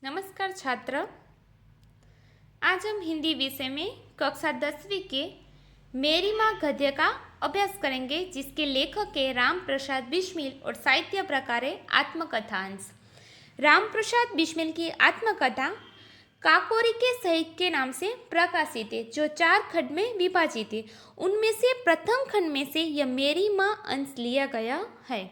नमस्कार छात्र। आज हम हिंदी विषय में कक्षा 10वीं के मेरी माँ गद्य का अभ्यास करेंगे, जिसके लेखक है राम प्रसाद बिस्मिल और साहित्य प्रकार है आत्मकथा अंश। राम प्रसाद बिस्मिल की आत्मकथा काकोरी के शहीद के नाम से प्रकाशित है, जो 4 खंड में विभाजित है। उनमें से प्रथम खंड में से यह मेरी माँ अंश लिया गया है।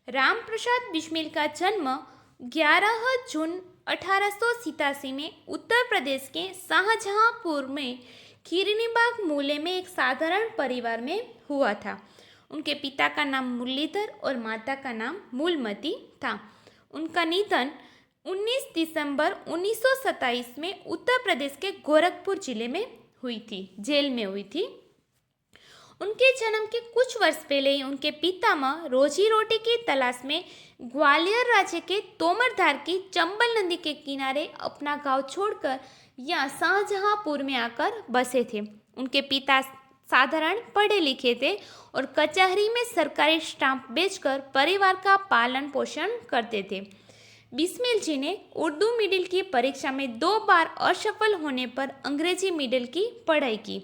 राम प्रसाद बिस्मिल का जन्म 11 जून 1887 में उत्तर प्रदेश के शाहजहांपुर में खीरनीबाग मूले में एक साधारण परिवार में हुआ था। उनके पिता का नाम मुरलीधर और माता का नाम मूलमती था। उनका निधन 19 दिसंबर 1927 में उत्तर प्रदेश के गोरखपुर जिले में हुई थी, जेल में हुई थी। उनके जन्म के कुछ वर्ष पहले ही उनके पितामह रोजी रोटी की तलाश में ग्वालियर राज्य के तोमरधार की चंबल नदी के किनारे अपना गांव छोड़कर यहाँ शाहजहांपुर में आकर बसे थे। उनके पिता साधारण पढ़े लिखे थे और कचहरी में सरकारी स्टाम्प बेचकर परिवार का पालन पोषण करते थे। बिस्मिल जी ने उर्दू मिडिल की परीक्षा में 2 बार असफल होने पर अंग्रेजी मिडिल की पढ़ाई की।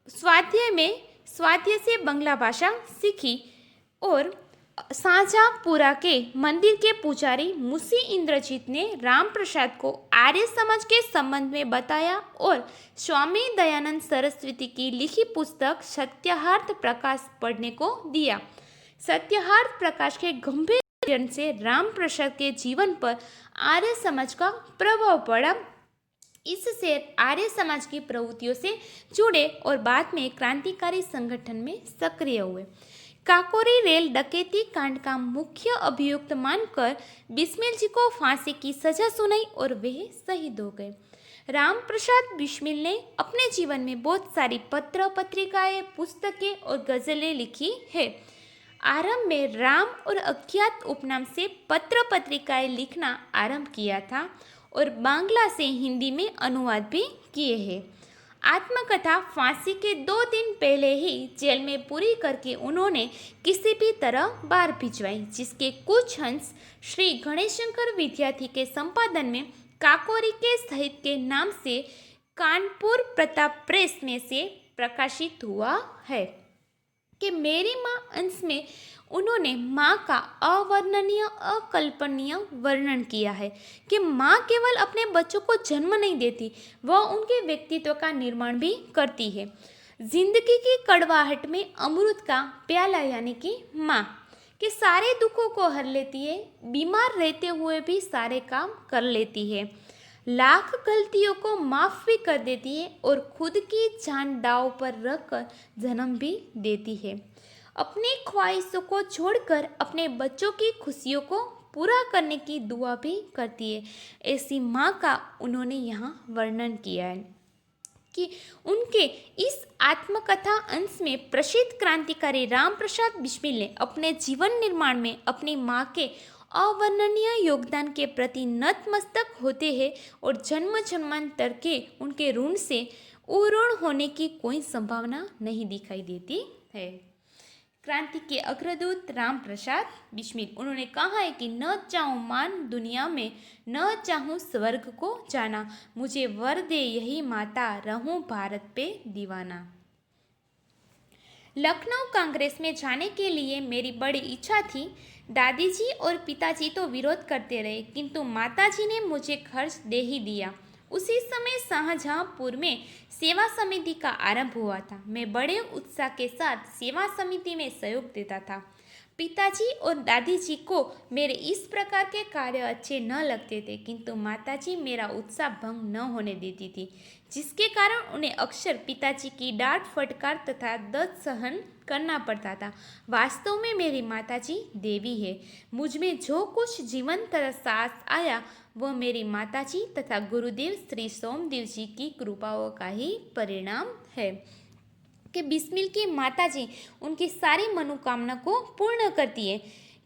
स्वाध्याय से बंगला भाषा सीखी और शाहजहांपुरा के मंदिर के पुजारी मुंशी इंद्रजीत ने राम प्रसाद को आर्य समाज के संबंध में बताया और स्वामी दयानंद सरस्वती की लिखी पुस्तक सत्यार्थ प्रकाश पढ़ने को दिया। सत्यार्थ प्रकाश के गंभीर अध्ययन से राम प्रसाद के जीवन पर आर्य समाज का प्रभाव पड़ा। इससे आर्य समाज की प्रवृत्तियों से जुड़े और बाद में क्रांतिकारी संगठन में सक्रिय हुए। काकोरी रेल डकैती कांड का मुख्य अभियुक्त मानकर बिस्मिल जी को फांसी की सजा सुनाई और वे शहीद हो गए। राम प्रसाद बिस्मिल ने अपने जीवन में बहुत सारी पत्र पत्रिकाएं, पुस्तकें और गजलें लिखी है। आरंभ में राम और अज्ञात उपनाम से पत्र पत्रिकाएं लिखना आरंभ किया था और बांग्ला से हिंदी में अनुवाद भी किए हैं। आत्मकथा फांसी के 2 दिन पहले ही जेल में पूरी करके उन्होंने किसी भी तरह बाहर भिजवाई, जिसके कुछ अंश श्री गणेशशंकर विद्यार्थी के संपादन में काकोरी के शहीद के नाम से कानपुर प्रताप प्रेस में से प्रकाशित हुआ है। कि मेरी माँ अंश में उन्होंने माँ का अवर्णनीय अकल्पनीय वर्णन किया है कि माँ केवल अपने बच्चों को जन्म नहीं देती, वह उनके व्यक्तित्व का निर्माण भी करती है। जिंदगी की कड़वाहट में अमृत का प्याला यानी कि माँ के सारे दुखों को हर लेती है, बीमार रहते हुए भी सारे काम कर लेती है, लाख गलतियों को माफ़ भी कर देती है और खुद की जान दांव पर रखकर जन्म भी देती है। अपनी ख्वाहिशों को छोड़कर अपने बच्चों की खुशियों को पूरा करने की दुआ भी करती है। ऐसी माँ का उन्होंने यहाँ वर्णन किया है कि उनके इस आत्मकथा अंश में प्रसिद्ध क्रांतिकारी राम प्रसाद बिस्मिल ने अपने जीवन निर्माण में अपनी माँ के अवर्णनीय योगदान के प्रति नतमस्तक होते हैं और जन्म जन्मांतर के उनके ऋण से उऋण होने की कोई संभावना नहीं दिखाई देती है। क्रांति के अग्रदूत राम प्रसाद बिस्मिल, उन्होंने कहा है कि न चाहूँ मान दुनिया में, न चाहूँ स्वर्ग को जाना, मुझे वर दे यही माता, रहूं भारत पे दीवाना। लखनऊ कांग्रेस में जाने के लिए मेरी बड़ी इच्छा थी। दादी जी और पिताजी तो विरोध करते रहे, किंतु माताजी ने मुझे खर्च दे ही दिया। उसी समय शाहजहांपुर में सेवा समिति का आरंभ हुआ था। मैं बड़े उत्साह के साथ सेवा समिति में सहयोग देता था। पिताजी और दादी जी को मेरे इस प्रकार के कार्य अच्छे न लगते थे, किंतु माताजी मेरा उत्साह भंग न होने देती थी, जिसके कारण उन्हें अक्सर पिताजी की डांट फटकार तथा दर्द सहन करना पड़ता था। वास्तव में मेरी माताजी देवी है। मुझ में जो कुछ जीवन तथा साहस आया वह मेरी माताजी तथा गुरुदेव श्री सोमदेव जी की कृपाओं का ही परिणाम है। कि बिस्मिल की माताजी उनकी सारी मनोकामना को पूर्ण करती है।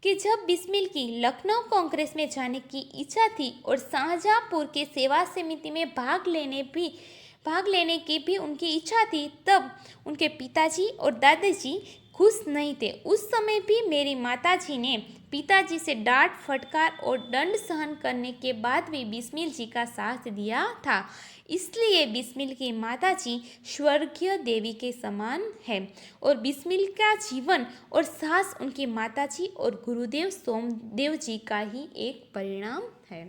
कि जब बिस्मिल की लखनऊ कांग्रेस में जाने की इच्छा थी और शाहजहांपुर के सेवा समिति में भाग लेने की भी उनकी इच्छा थी, तब उनके पिताजी और दादाजी खुश नहीं थे। उस समय भी मेरी माताजी ने पिताजी से डांट फटकार और दंड सहन करने के बाद भी बिस्मिल जी का साथ दिया था। इसलिए बिस्मिल की माताजी स्वर्गीय देवी के समान है और बिस्मिल का जीवन और साहस उनकी माताजी और गुरुदेव सोमदेव जी का ही एक परिणाम है।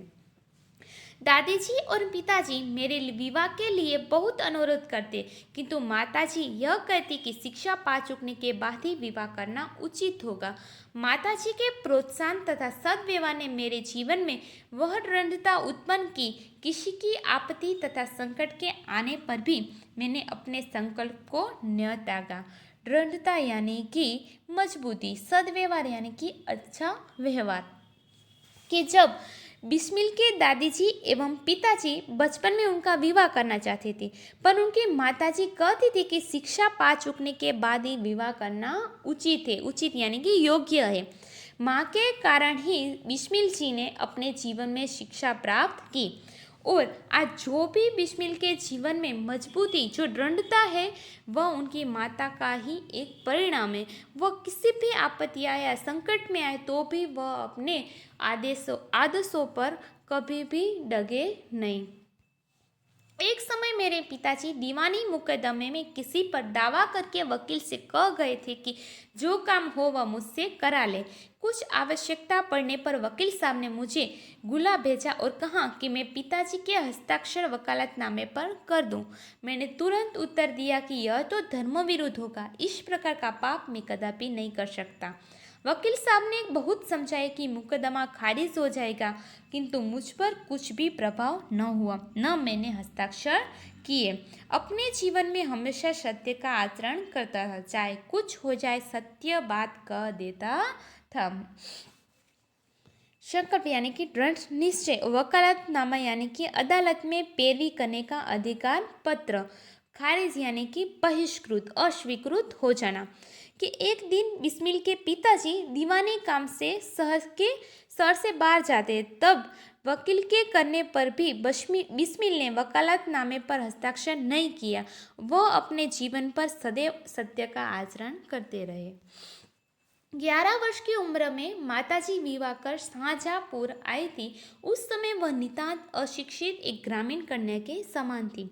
दादी जी और पिताजी मेरे विवाह के लिए बहुत अनुरोध करते, किंतु माताजी यह कहती कि शिक्षा पा चुकने के बाद ही विवाह करना उचित होगा। माताजी के प्रोत्साहन तथा सद्व्यवहार ने मेरे जीवन में वह दृढ़ता उत्पन्न की। किसी की आपत्ति तथा संकट के आने पर भी मैंने अपने संकल्प को न त्यागा। दृढ़ता यानी कि मजबूती, सद्व्यवहार यानी कि अच्छा व्यवहार। कि जब बिस्मिल के दादी जी एवं पिताजी बचपन में उनका विवाह करना चाहते थे, पर उनकी माताजी कहती थी कि शिक्षा पा चुकने के बाद ही विवाह करना उचित है। उचित यानी कि योग्य है। माँ के कारण ही बिस्मिल जी ने अपने जीवन में शिक्षा प्राप्त की और आज जो भी बिस्मिल के जीवन में मजबूती, जो दृढ़ता है, वह उनकी माता का ही एक परिणाम है। वह किसी भी आपत्ति आए या संकट में आए तो भी वह अपने आदर्शों पर कभी भी डगे नहीं। एक समय मेरे पिताजी दीवानी मुकदमे में किसी पर दावा करके वकील से कह गए थे कि जो काम हो वह मुझसे करा ले। कुछ आवश्यकता पड़ने पर वकील साहब ने मुझे गुला भेजा और कहा कि मैं पिताजी के हस्ताक्षर वकालतनामे पर कर दूं। मैंने तुरंत उत्तर दिया कि यह तो धर्म विरुद्ध होगा, इस प्रकार का पाप मैं कदापि नहीं कर सकता। वकील साहब ने बहुत समझाया कि मुकदमा खारिज हो जाएगा, किंतु मुझ पर कुछ भी प्रभाव न हुआ, न मैंने हस्ताक्षर किए। अपने जीवन में हमेशा सत्य का आचरण करता था, चाहे कुछ हो जाए सत्य बात कह देता था। संकल्प यानी कि दृढ़ निश्चय। वकालतनामा यानी कि अदालत में पैरवी करने का अधिकार पत्र। खारिज यानी कि बहिष्कृत, अस्वीकृत हो जाना। कि एक दिन बिस्मिल के पिताजी दीवानी काम से शहर से बाहर जाते, तब वकील के करने पर भी बिस्मिल ने वकालतनामे पर हस्ताक्षर नहीं किया। वह अपने जीवन पर सदैव सत्य का आचरण करते रहे। 11 वर्ष की उम्र में माताजी विवाह कर शाहजहाँपुर आई थी। उस समय वह नितांत अशिक्षित एक ग्रामीण कन्या के समान थी।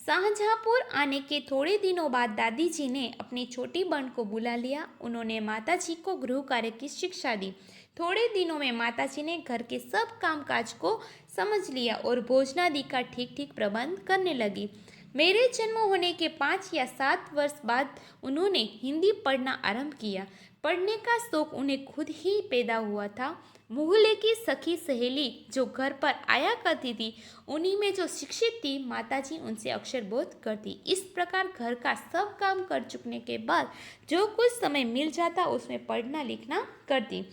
शाहजहाँपुर आने के थोड़े दिनों बाद दादी जी ने अपनी छोटी बहन को बुला लिया। उन्होंने माताजी को गृह कार्य की शिक्षा दी। थोड़े दिनों में माताजी ने घर के सब कामकाज को समझ लिया और भोजनादि का ठीक ठीक प्रबंध करने लगी। मेरे जन्म होने के 5 या 7 वर्ष बाद उन्होंने हिंदी पढ़ना आरंभ किया। पढ़ने का शौक उन्हें खुद ही पैदा हुआ था। मोहल्ले की सखी सहेली जो घर पर आया करती थी, उन्हीं में जो शिक्षित थी, माताजी उनसे अक्षर बोध करती। इस प्रकार घर का सब काम कर चुकने के बाद जो कुछ समय मिल जाता उसमें पढ़ना लिखना करती।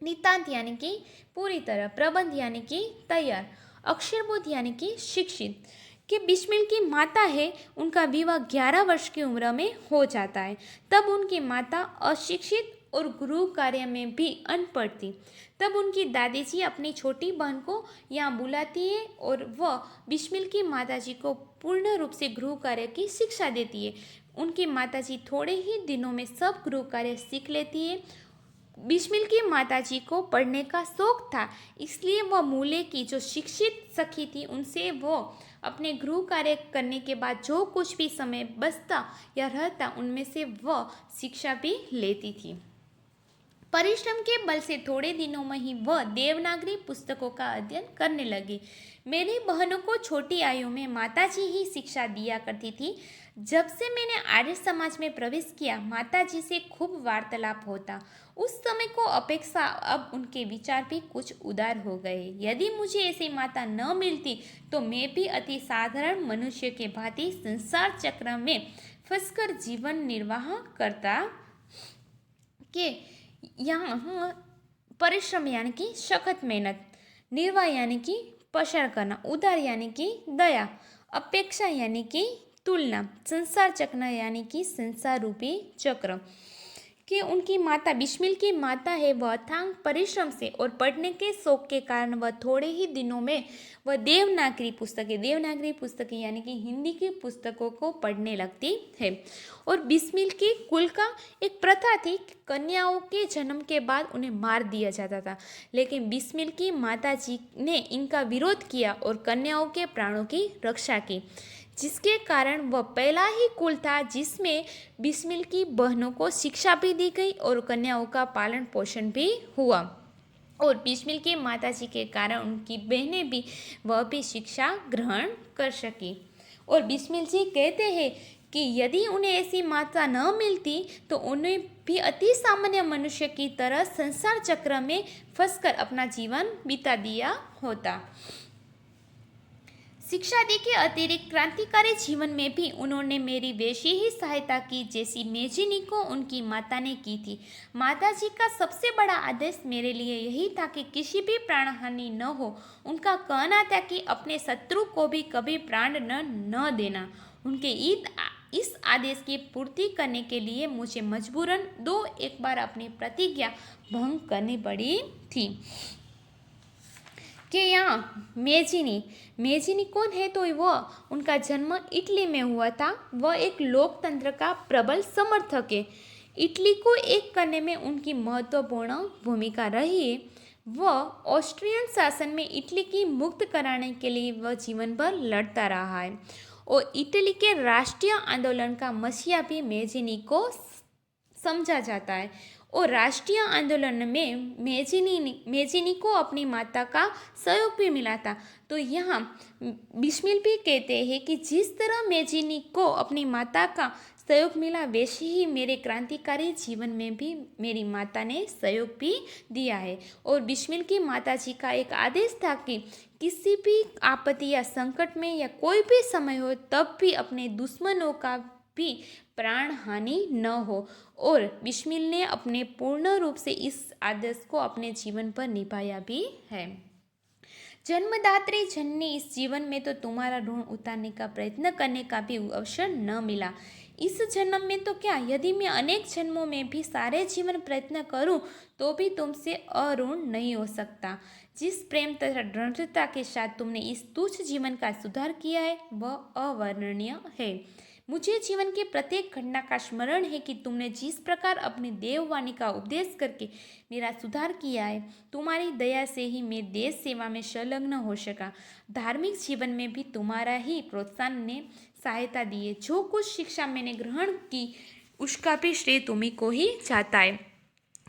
नितांत यानी कि पूरी तरह, प्रबंध यानी कि तैयार, अक्षरबोध यानी कि शिक्षित। कि बिस्मिल की माता है, उनका विवाह 11 वर्ष की उम्र में हो जाता है। तब उनकी माता अशिक्षित और गृह कार्य में भी अनपढ़ थी। तब उनकी दादी जी अपनी छोटी बहन को यहाँ बुलाती है और वह बिस्मिल की माताजी को पूर्ण रूप से गृह कार्य की शिक्षा देती है। उनकी माताजी थोड़े ही दिनों में सब गृह कार्य सीख लेती है। बिस्मिल की माताजी को पढ़ने का शौक था, इसलिए वह मूले की जो शिक्षित सखी थी उनसे वो अपने गृह कार्य करने के बाद जो कुछ भी समय बचता या रहता उनमें से वह शिक्षा भी लेती थी। परिश्रम के बल से थोड़े दिनों में ही वह देवनागरी पुस्तकों का अध्ययन करने लगी। मेरी बहनों को छोटी आयु में माताजी ही शिक्षा दिया करती थी। जब से मैंने आर्य समाज में प्रवेश किया, माताजी से खूब वार्तालाप होता। उस समय को अपेक्षा अब उनके विचार भी कुछ उदार हो गए। यदि मुझे ऐसी माता न मिलती तो मैं भी अति साधारण मनुष्य के भांति संसार चक्र में फंसकर जीवन निर्वाह करता। के यहाँ परिश्रम यानी कि सख्त मेहनत, निर्वाह यानी कि पसार करना, उदार यानी कि दया, अपेक्षा यानी कि तुलना, संसार चक्र यानी कि संसार रूपी चक्र। कि उनकी माता बिस्मिल की माता है वह अथांग परिश्रम से और पढ़ने के शौक के कारण वह थोड़े ही दिनों में वह देवनागरी पुस्तकें यानी कि हिंदी की पुस्तकों को पढ़ने लगती है। और बिस्मिल की कुल का एक प्रथा थी कि कन्याओं के जन्म के बाद उन्हें मार दिया जाता था, लेकिन बिस्मिल की माता जी ने इनका विरोध किया और कन्याओं के प्राणों की रक्षा की, जिसके कारण वह पहला ही कुल था जिसमें बिस्मिल की बहनों को शिक्षा भी दी गई और कन्याओं का पालन पोषण भी हुआ। और बिस्मिल की माताजी के कारण उनकी बहनें भी वह भी शिक्षा ग्रहण कर सकी। और बिस्मिल जी कहते हैं कि यदि उन्हें ऐसी माता न मिलती तो उन्हें भी अति सामान्य मनुष्य की तरह संसार चक्र में फंसकर अपना जीवन बिता दिया होता। शिक्षा दी के अतिरिक्त क्रांतिकारी जीवन में भी उन्होंने मेरी वैसी ही सहायता की जैसी मेजिनी को उनकी माता ने की थी। माताजी का सबसे बड़ा आदेश मेरे लिए यही था कि किसी भी प्राणहानि न हो। उनका कहना था कि अपने शत्रु को भी कभी प्राण न देना। उनके इस आदेश की पूर्ति करने के लिए मुझे मजबूरन एक बार अपनी प्रतिज्ञा भंग करनी पड़ी थी। कि यहाँ मेजिनी कौन है? तो वह उनका जन्म इटली में हुआ था। वह एक लोकतंत्र का प्रबल समर्थक है। इटली को एक करने में उनकी महत्वपूर्ण भूमिका रही है। वह ऑस्ट्रियन शासन में इटली की मुक्त कराने के लिए वह जीवन भर लड़ता रहा है और इटली के राष्ट्रीय आंदोलन का मसीहा भी मेजिनी को समझा जाता है। और राष्ट्रीय आंदोलन में मेजिनी को अपनी माता का सहयोग भी मिला था। तो यहाँ बिस्मिल भी कहते हैं कि जिस तरह मेजिनी को अपनी माता का सहयोग मिला वैसे ही मेरे क्रांतिकारी जीवन में भी मेरी माता ने सहयोग भी दिया है। और बिस्मिल की माता जी का एक आदेश था कि किसी भी आपत्ति या संकट में या कोई भी समय हो तब भी अपने दुश्मनों का भी प्राण हानि न हो। और बिस्मिल ने अपने पूर्ण रूप से इस आदेश को अपने जीवन पर निभाया भी है। जन्मदात्री जननी, इस जीवन में तो तुम्हारा ऋण उतारने का प्रयत्न करने का भी अवसर न मिला। इस जन्म में तो क्या, यदि मैं अनेक जन्मों में भी सारे जीवन प्रयत्न करूं तो भी तुमसे अऋण नहीं हो सकता। जिस प्रेम तथा दृढ़ता के साथ तुमने इस तुच्छ जीवन का सुधार किया है वह अवर्णनीय है। मुझे जीवन के प्रत्येक घटना का स्मरण है कि तुमने जिस प्रकार अपनी देववाणी का उपदेश करके मेरा सुधार किया है। तुम्हारी दया से ही मैं देश सेवा में संलग्न हो सका। धार्मिक जीवन में भी तुम्हारा ही प्रोत्साहन ने सहायता दी है। जो कुछ शिक्षा मैंने ग्रहण की उसका भी श्रेय तुम्ही को ही जाता है।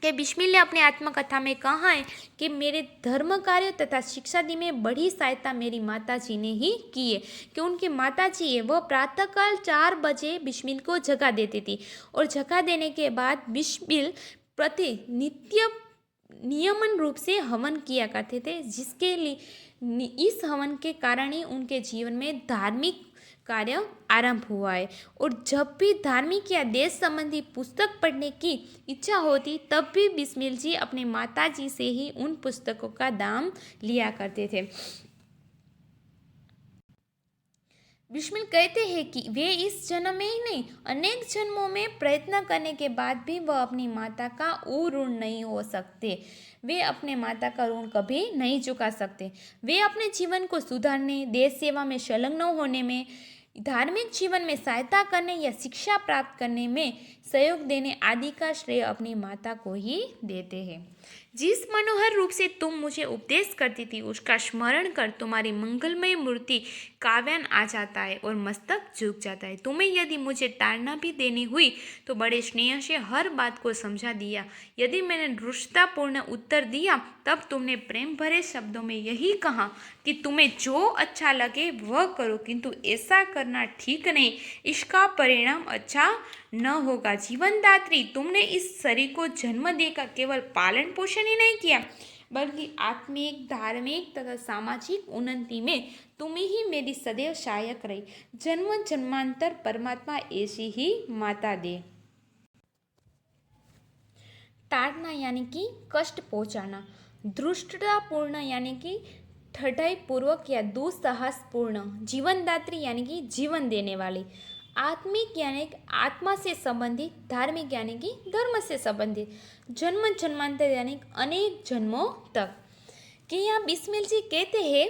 कि बिस्मिल ने अपनी आत्मकथा में कहा है कि मेरे धर्म कार्य तथा शिक्षा दी में बड़ी सहायता मेरी माता जी ने ही की है। कि उनकी माता जी है वह प्रातःकाल 4 बजे बिस्मिल को जगा देती थी और जगा देने के बाद बिस्मिल प्रति नित्य नियमन रूप से हवन किया करते थे, जिसके लिए इस हवन के कारण ही उनके जीवन में धार्मिक कार्य आरंभ हुआ है। और जब भी धार्मिक या देश संबंधी पुस्तक पढ़ने की इच्छा होती तब भी बिस्मिल जी अपने माता जी से ही उन पुस्तकों का दाम लिया करते थे। बिस्मिल कहते हैं कि वे इस जन्म में ही नहीं अनेक जन्मों में प्रयत्न करने के बाद भी वह अपनी माता का ऋण नहीं हो सकते। वे अपने माता का ऋण कभी नहीं चुका सकते। वे अपने जीवन को सुधारने, देश सेवा में संलग्न होने में, धार्मिक जीवन में सहायता करने या शिक्षा प्राप्त करने में सहयोग देने आदि का श्रेय अपनी माता को ही देते हैं। जिस मनोहर रूप से तुम मुझे उपदेश करती थी उसका स्मरण कर तुम्हारी मंगलमय मूर्ति काव्यान आ जाता है और मस्तक झुक जाता है। तुम्हें यदि मुझे ताड़ना भी देनी हुई तो बड़े स्नेह से हर बात को समझा दिया। यदि मैंने धृष्टतापूर्ण उत्तर दिया तब तुमने प्रेम भरे शब्दों में यही कहा कि तुम्हें जो अच्छा लगे वह करो, किंतु ऐसा करना ठीक नहीं, इसका परिणाम अच्छा न होगा। जीवनदात्री, तुमने इस शरीर को जन्म देकर केवल पालन पोषण ही नहीं किया बल्कि आत्मिक, धार्मिक तथा सामाजिक उन्नति में तुम ही मेरी सदैव सहायक रही। जन्म जन्मांतर परमात्मा ऐसी ही माता दे। ताड़ना यानी कि कष्ट पहुंचाना, धृष्टतापूर्ण यानी कि ठठाई पूर्वक या दुस्साहसपूर्ण, जीवनदात्री यानी कि जीवन देने वाली, आत्मिक यानी कि आत्मा से संबंधित, धार्मिक यानी कि धर्म से संबंधित, जन्म जन्मांतर यानी अनेक जन्मों तक। कि यहाँ बिस्मिल जी कहते हैं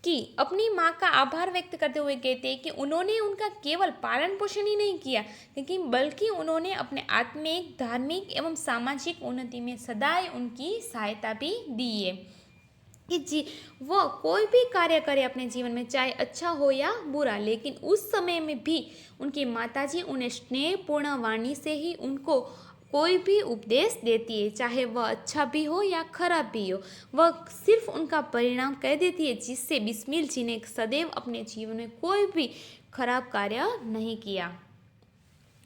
कि अपनी माँ का आभार व्यक्त करते हुए कहते हैं कि उन्होंने उनका केवल पालन पोषण ही नहीं किया, लेकिन बल्कि उन्होंने अपने आत्मिक, धार्मिक एवं सामाजिक उन्नति में सदैव उनकी सहायता भी दी है। कि वो कोई भी कार्य करे अपने जीवन में, चाहे अच्छा हो या बुरा, लेकिन उस समय में भी उनकी माताजी उन्हें स्नेहपूर्ण वाणी से ही उनको कोई भी उपदेश देती है, चाहे वह अच्छा भी हो या खराब भी हो। वह सिर्फ उनका परिणाम कह देती है, जिससे बिस्मिल जी ने सदैव अपने जीवन में कोई भी खराब कार्य नहीं किया।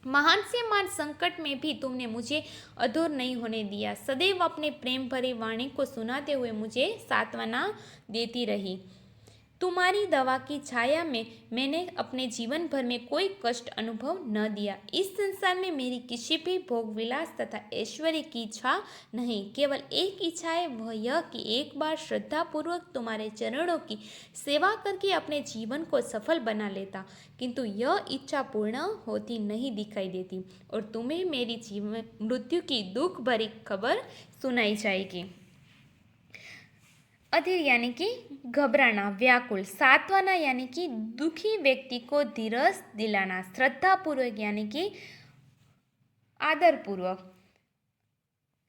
महान से महान संकट में भी तुमने मुझे अधूर नहीं होने दिया, सदैव अपने प्रेम भरी वाणी को सुनाते हुए मुझे सांत्वना देती रही। तुम्हारी दवा की छाया में मैंने अपने जीवन भर में कोई कष्ट अनुभव न दिया। इस संसार में मेरी किसी भी भोग विलास तथा ऐश्वर्य की इच्छा नहीं, केवल एक इच्छा है, वह यह कि एक बार श्रद्धापूर्वक तुम्हारे चरणों की सेवा करके अपने जीवन को सफल बना लेता, किंतु यह इच्छा पूर्ण होती नहीं दिखाई देती और तुम्हें मेरी जीवन मृत्यु की दुख भरी खबर सुनाई जाएगी। अधीर यानी कि घबराना, व्याकुल। सांत्वना यानी कि दुखी व्यक्ति को धीरज दिलाना। श्रद्धापूर्वक यानी कि आदरपूर्वक।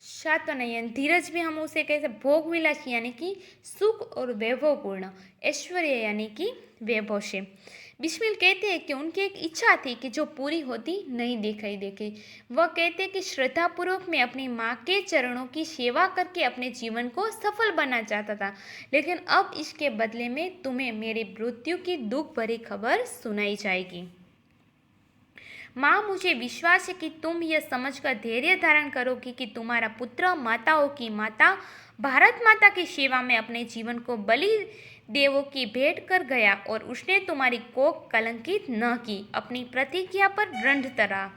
सांत्वना यानी धीरज भी हम उसे कह सकते। भोग विलास यानी कि सुख और वैभवपूर्ण। ऐश्वर्य यानी कि वैभव से। बिस्मिल कहते हैं कि उनकी एक इच्छा थी कि जो पूरी होती नहीं दिखाई देती। वह कहते हैं कि श्रद्धापूर्वक मैं अपनी माँ के चरणों की सेवा करके अपने जीवन को सफल बनना चाहता था, लेकिन अब इसके बदले में तुम्हें मेरी मृत्यु की दुख भरी खबर सुनाई जाएगी। माँ, मुझे विश्वास है कि तुम यह समझकर धैर्य धारण करोगी कि तुम्हारा पुत्र माताओं की माता, भारत माता की सेवा में अपने जीवन को बलि देवों की भेंट कर गया और उसने तुम्हारी कोख कलंकित न की, अपनी प्रतिज्ञा पर दृढ़ रहा।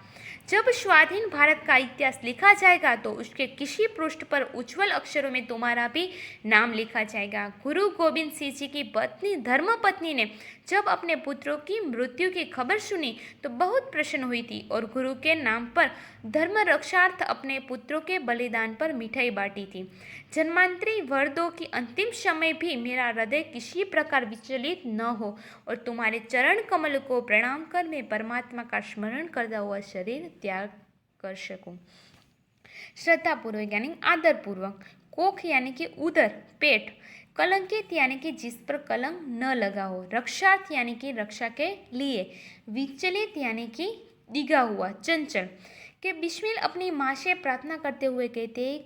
जब स्वाधीन भारत का इतिहास लिखा जाएगा तो उसके किसी पृष्ठ पर उज्जवल अक्षरों में तुम्हारा भी नाम लिखा जाएगा। गुरु गोविंद सिंह जी की पत्नी धर्मपत्नी ने जब अपने पुत्रों की मृत्यु की खबर सुनी तो बहुत प्रसन्न हुई थी और गुरु के नाम पर धर्म रक्षार्थ अपने पुत्रों के बलिदान पर मिठाई बांटी थी। जन्मांतरी वर दो कि अंतिम समय भी मेरा हृदय किसी प्रकार विचलित न हो और तुम्हारे चरण कमल को प्रणाम कर मैं परमात्मा का स्मरण करता हुआ शरीर त्याग कर सकूं। श्रद्धापूर्वक यानी आदरपूर्वक। कोख यानी कि उदर, पेट। कलंकित यानी कि जिस पर कलंक न लगा हो। रक्षार्थ यानी कि रक्षा के लिए। विचलित यानी कि डिगा हुआ, चंचल। कि बिस्मिल अपनी माँ से प्रार्थना करते हुए कहते हैं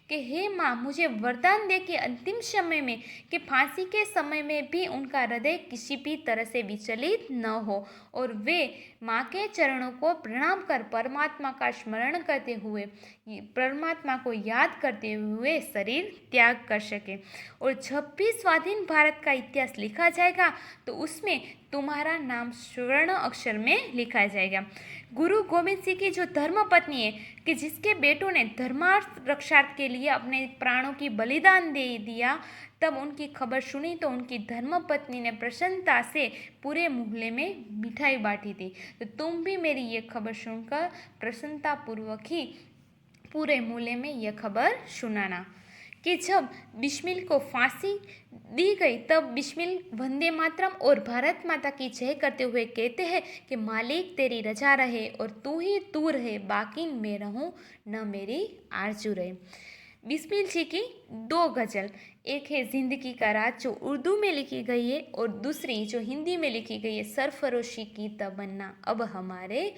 कि हे माँ, मुझे वरदान दे कि अंतिम समय में, कि फांसी के समय में भी उनका हृदय किसी भी तरह से विचलित न हो और वे माँ के चरणों को प्रणाम कर परमात्मा का स्मरण करते हुए, परमात्मा को याद करते हुए शरीर त्याग कर सके। और जब भी स्वाधीन भारत का इतिहास लिखा जाएगा तो उसमें तुम्हारा नाम स्वर्ण अक्षर में लिखा जाएगा। गुरु गोविंद सिंह की जो धर्म पत्नी है, कि जिसके बेटों ने धर्मार्थ रक्षार्थ के लिए अपने प्राणों की बलिदान दे दिया, तब उनकी खबर सुनी तो उनकी धर्म पत्नी ने प्रसन्नता से पूरे मोहल्ले में मिठाई बांटी थी। तो तुम भी मेरी ये खबर सुनकर प्रसन्नता पूर्वक ही पूरे मोहल्ले में यह खबर सुनाना। कि जब बिस्मिल को फांसी दी गई तब बिस्मिल वंदे मातरम और भारत माता की जय करते हुए कहते हैं कि मालिक तेरी रजा रहे और तू ही तू रहे, बाकी मैं रहूं न मेरी आरजू रहे। बिस्मिल जी की दो गज़ल, एक है जिंदगी का राज जो उर्दू में लिखी गई है और दूसरी जो हिंदी में लिखी गई है, सरफरोशी की तमन्ना अब हमारे